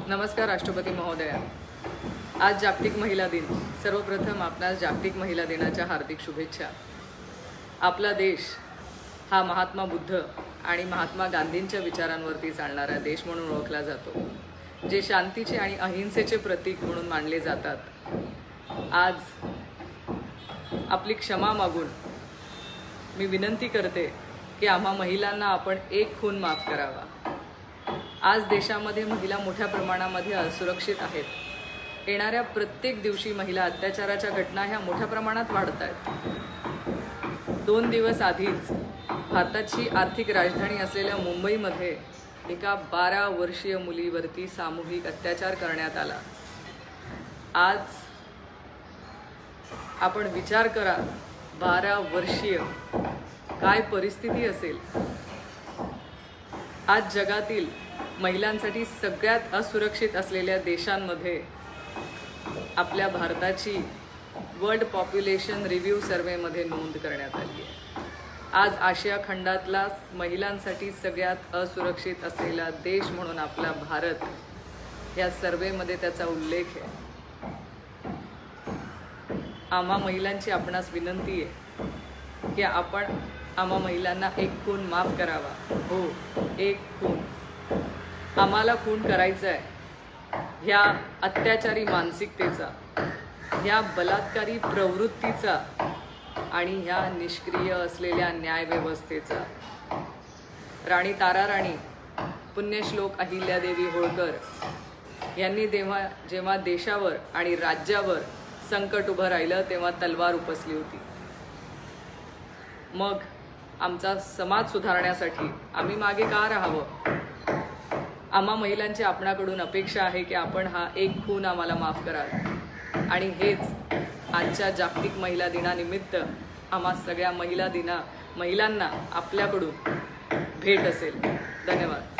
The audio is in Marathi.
नमस्कार राष्ट्रपती महोदया। आज जागतिक महिला दिन। सर्वप्रथम आपणास जागतिक महिला दिनाच्या हार्दिक शुभेच्छा। आपला देश हा महात्मा बुद्ध आणि महात्मा गांधींच्या विचारांवरती चालणारा देश म्हणून ओळखला जातो, जे शांतीचे आणि अहिंसेचे प्रतीक म्हणून मानले जातात। आज आपली क्षमा मागून मी विनंती करते की आम्हा महिलांना आपण एक खून माफ करावा। आज देशामध्ये महिला मोठ्या प्रमाणामध्ये असुरक्षित आहेत। येणाऱ्या प्रत्येक दिवशी महिला अत्याचाराच्या घटना ह्या मोठ्या प्रमाणात वाढत आहेत। 2 दिवस आधीच भारताची आर्थिक राजधानी असलेल्या मुंबईमध्ये एका 12 वर्षीय मुलीवरती सामूहिक अत्याचार करण्यात आला। आज आपण विचार करा, 12 वर्षीय काय परिस्थिती असेल। आज जगातील महिलांसाठी सगळ्यात असुरक्षित असलेल्या देशांमध्ये आपल्या भारताची वर्ल्ड पॉप्युलेशन रिव्ह्यू सर्वेमध्ये नोंद करण्यात आली आहे। आज आशिया खंडातला महिलांसाठी सगळ्यात असुरक्षित असलेला देश म्हणून आपला भारत या सर्वेमध्ये त्याचा उल्लेख आहे। आम्हा महिलांची आपणास विनंती आहे की आपण आम्हा महिलांना एक खून माफ करावा। हो, एक खून। आम्हाला खून करायचा आहे ह्या अत्याचारी मानसिकतेचा, ह्या बलात्कारी प्रवृत्तीचा आणि ह्या निष्क्रिय असलेल्या न्यायव्यवस्थेचा। राणी ताराराणी, पुण्यश्लोक अहिल्यादेवी होळकर यांनी जेव्हा देशावर आणि राज्यावर संकट उभं राहिलं तेव्हा तलवार उपसली होती। मग आमचा समाज सुधारण्यासाठी आम्ही मागे का राहावं? आम्हा महिलांची आपणाकडून अपेक्षा आहे की आपण हा एक खून आम्हाला माफ कराल। आणि हेच आजच्या जागतिक महिला दिनानिमित्त आम्हा सगळ्या महिलांना आपल्याकडून भेट असेल। धन्यवाद।